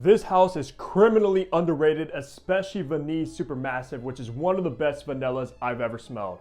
This house is criminally underrated, especially Vanille Supermassive, which is one of the best vanillas I've ever smelled.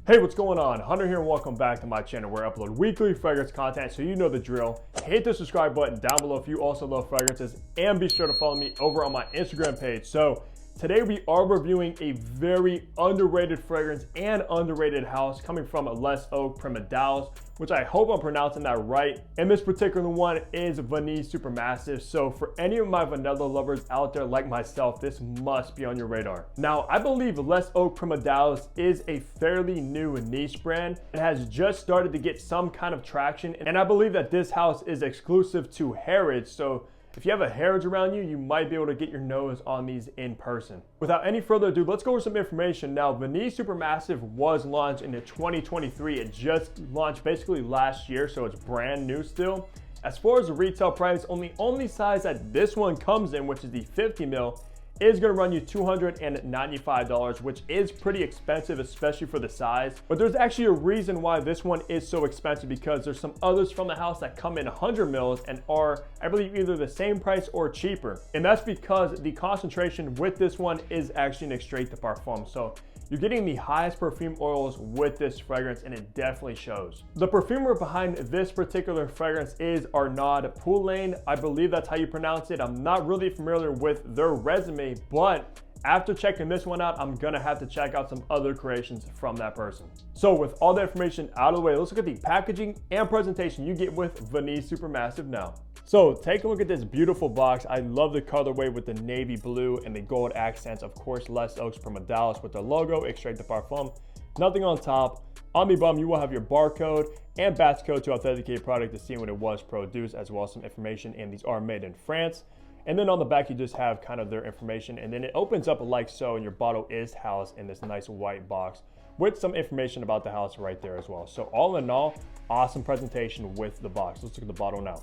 Hey, what's going on? Hunter here and welcome back to my channel where I upload weekly fragrance content, so you know the drill. Hit the subscribe button down below if you also love fragrances, and be sure to follow me over on my Instagram page. So today we are reviewing a very underrated fragrance and underrated house coming from Les Eaux Primordiales, which I hope I'm pronouncing that right. And this particular one is Vanille Supermassive. So for any of my vanilla lovers out there like myself, this must be on your radar. Now, I believe Les Eaux Primordiales is a fairly new niche brand and has just started to get some kind of traction. And I believe that this house is exclusive to Harrods. So if you have a Harrods around you, you might be able to get your nose on these in person. Without any further ado, let's go over some information. Now, Vanille Supermassive was launched in 2023. It just launched basically last year, so it's brand new still. As far as the retail price, only size that this one comes in, which is the 50 ml, is going to run you $295, which is pretty expensive, especially for the size. But there's actually a reason why this one is so expensive, because there's some others from the house that come in 100 mils and are, I believe, either the same price or cheaper. And that's because the concentration with this one is actually an extrait de parfum. So you're getting the highest perfume oils with this fragrance, and it definitely shows. The perfumer behind this particular fragrance is Arnaud Poulain. I believe that's how you pronounce it. I'm not really familiar with their resume, but after checking this one out, I'm gonna have to check out some other creations from that person. So with all the information out of the way, let's look at the packaging and presentation you get with Vanille Supermassive now. So take a look at this beautiful box. I love the colorway with the navy blue and the gold accents. Of course, Les Eaux Primordiales with the logo, extrait de parfum. Nothing on top. On the bottom, you will have your barcode and batch code to authenticate product to see when it was produced, as well as some information. And these are made in France. And then on the back, you just have kind of their information. And then it opens up like so, and your bottle is housed in this nice white box with some information about the house right there as well. So all in all, awesome presentation with the box. Let's look at the bottle now.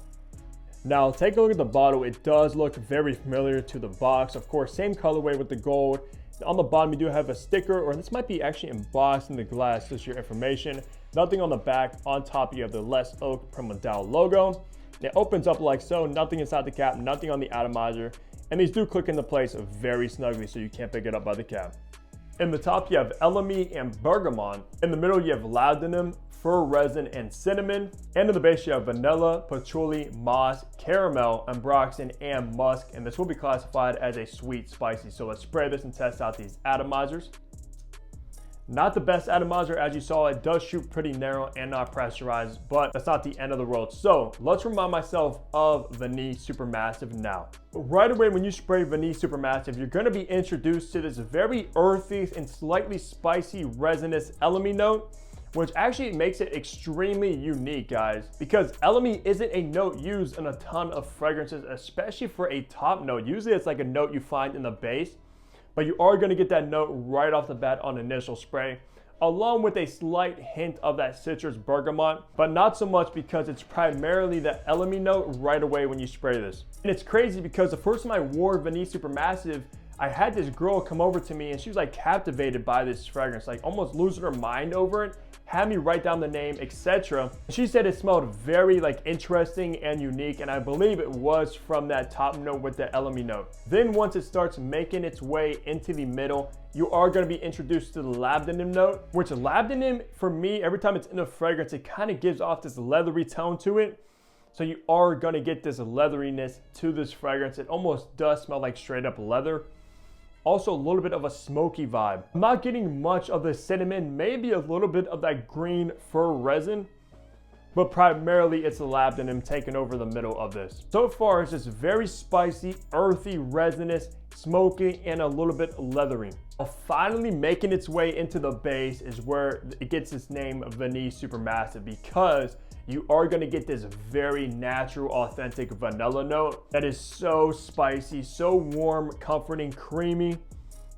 Now, take a look at the bottle. It does look very familiar to the box. Of course, same colorway with the gold. On the bottom, you do have a sticker, or this might be actually embossed in the glass, just your information. Nothing on the back. On top, you have the Les Eaux Primordiales logo. It opens up like so, nothing inside the cap, nothing on the atomizer. And these do click into place very snugly, so you can't pick it up by the cap. In the top, you have elemi and bergamot. In the middle, you have laudanum, fir resin, and cinnamon. And in the base, you have vanilla, patchouli, moss, caramel, ambroxan, and musk. And this will be classified as a sweet spicy. So let's spray this and test out these atomizers. Not the best atomizer, as you saw. It does shoot pretty narrow and not pressurized, but that's not the end of the world. So let's remind myself of Vanille Supermassive now. Right away, when you spray Vanille Supermassive, you're going to be introduced to this very earthy and slightly spicy resinous elemi note, which actually makes it extremely unique, guys, because elemi isn't a note used in a ton of fragrances, especially for a top note. Usually it's like a note you find in the base, but you are going to get that note right off the bat on initial spray, along with a slight hint of that citrus bergamot, but not so much because it's primarily the elemi note right away when you spray this. And it's crazy because the first time I wore Vanille Supermassive, I had this girl come over to me and she was like captivated by this fragrance, like almost losing her mind over it, had me write down the name, etc. She said it smelled very like interesting and unique, and I believe it was from that top note with the elemi note. Then once it starts making its way into the middle, you are going to be introduced to the laudanum note, which laudanum, for me, every time it's in a fragrance, it kind of gives off this leathery tone to it. So you are going to get this leatheriness to this fragrance. It almost does smell like straight up leather. Also a little bit of a smoky vibe. I'm not getting much of the cinnamon, maybe a little bit of that green fir resin, but primarily it's the laudanum taking over the middle of this. So far, it's just very spicy, earthy, resinous, smoky, and a little bit leathery. Finally making its way into the base is where it gets its name Vanille Supermassive, because you are going to get this very natural, authentic vanilla note that is so spicy, so warm, comforting, creamy.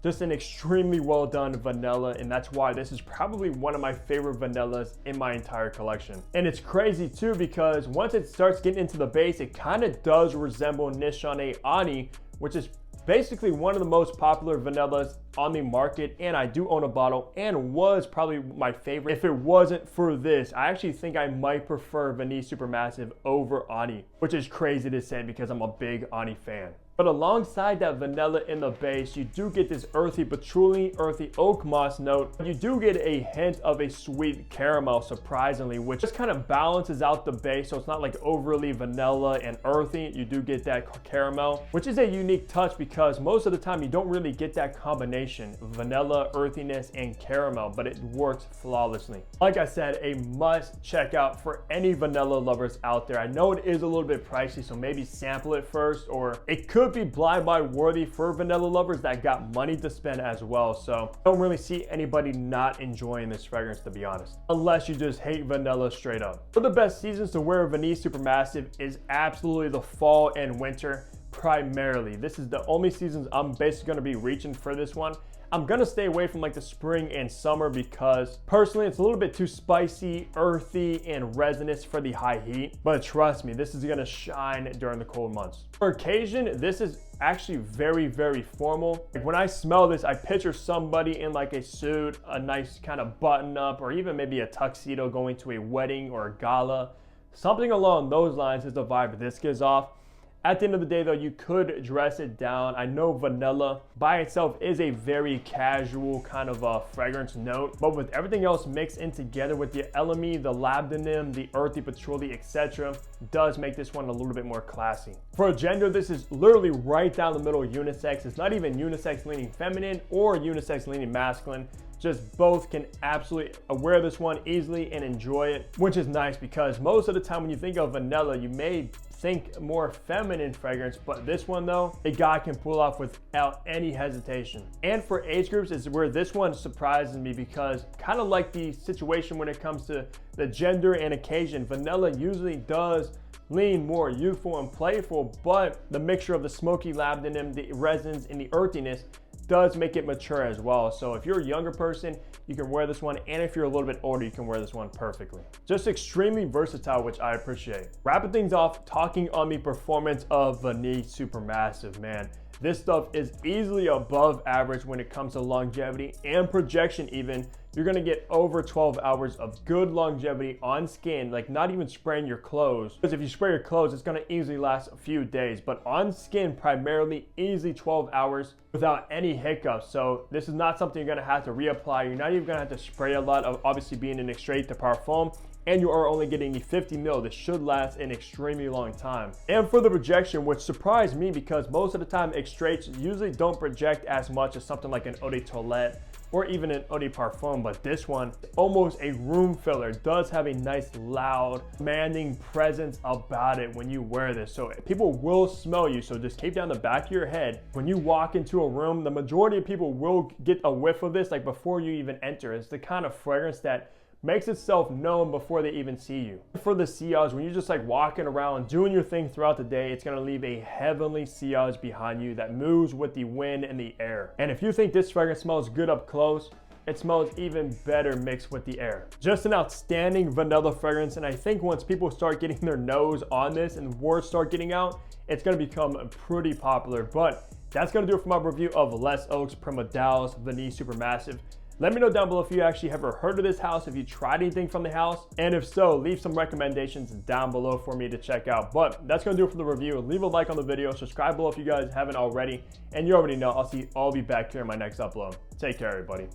Just an extremely well done vanilla, and that's why this is probably one of my favorite vanillas in my entire collection. And it's crazy too, because once it starts getting into the base, it kind of does resemble Nishane Ani, which is basically one of the most popular vanillas on the market, and I do own a bottle and was probably my favorite. If it wasn't for this, I actually think I might prefer Vanille Supermassive over Ani, which is crazy to say because I'm a big Ani fan. But alongside that vanilla in the base, you do get this earthy patchouli, earthy oak moss note. You do get a hint of a sweet caramel, surprisingly, which just kind of balances out the base, so it's not like overly vanilla and earthy. You do get that caramel, which is a unique touch because most of the time you don't really get that combination, vanilla, earthiness, and caramel, but it works flawlessly. Like I said, a must check out for any vanilla lovers out there. I know it is a little bit pricey, so maybe sample it first, or it could be blind buy worthy for vanilla lovers that got money to spend as well. So I don't really see anybody not enjoying this fragrance, to be honest, unless you just hate vanilla straight up. One of the best seasons to wear Vanille Supermassive is absolutely the fall and winter. Primarily, this is the only seasons I'm basically going to be reaching for this one. I'm gonna stay away from like the spring and summer because personally it's a little bit too spicy, earthy, and resinous for the high heat. But trust me, this is gonna shine during the cold months. For occasion, this is actually very, very formal. Like when I smell this, I picture somebody in like a suit, a nice kind of button up, or even maybe a tuxedo going to a wedding or a gala. Something along those lines is the vibe this gives off. At the end of the day though, you could dress it down. I know vanilla by itself is a very casual kind of a fragrance note, but with everything else mixed in together with the elemi, the labdanum, the earthy patchouli, etc., does make this one a little bit more classy. For gender, this is literally right down the middle unisex. It's not even unisex leaning feminine or unisex leaning masculine. Just both can absolutely wear this one easily and enjoy it, which is nice because most of the time when you think of vanilla, you may think more feminine fragrance, but this one though, a guy can pull off without any hesitation. And for age groups is where this one surprises me because kind of like the situation when it comes to the gender and occasion, vanilla usually does lean more youthful and playful, but the mixture of the smoky labdanum, the resins, and the earthiness does make it mature as well. So if you're a younger person, you can wear this one, and if you're a little bit older, you can wear this one perfectly. Just extremely versatile, which I appreciate. Wrapping things off, talking on the performance of Vanille Supermassive, man. This stuff is easily above average when it comes to longevity and projection even. You're gonna get over 12 hours of good longevity on skin, like not even spraying your clothes. Because if you spray your clothes, it's gonna easily last a few days, but on skin, primarily easily 12 hours without any hiccups. So this is not something you're gonna have to reapply. You're not even gonna have to spray a lot of, obviously being an extrait de parfum, and you are only getting the 50 ml. This should last an extremely long time. And for the projection, which surprised me because most of the time extraits usually don't project as much as something like an eau de toilette or even an eau de parfum, but this one, almost a room filler, does have a nice loud commanding presence about it when you wear this. So people will smell you, so just keep down the back of your head. When you walk into a room, the majority of people will get a whiff of this like before you even enter. It's the kind of fragrance that makes itself known before they even see you. For the sillage, when you're just like walking around doing your thing throughout the day, it's gonna leave a heavenly sillage behind you that moves with the wind and the air. And if you think this fragrance smells good up close, it smells even better mixed with the air. Just an outstanding vanilla fragrance, and I think once people start getting their nose on this and words start getting out, it's gonna become pretty popular. But that's gonna do it for my review of Les Eaux Primordiales Vanille Supermassive. Let me know down below if you actually ever heard of this house, if you tried anything from the house, and if so, leave some recommendations down below for me to check out. But that's gonna do it for the review. Leave a like on the video, subscribe below if you guys haven't already, and you already know I'll be back here in my next upload. Take care, everybody.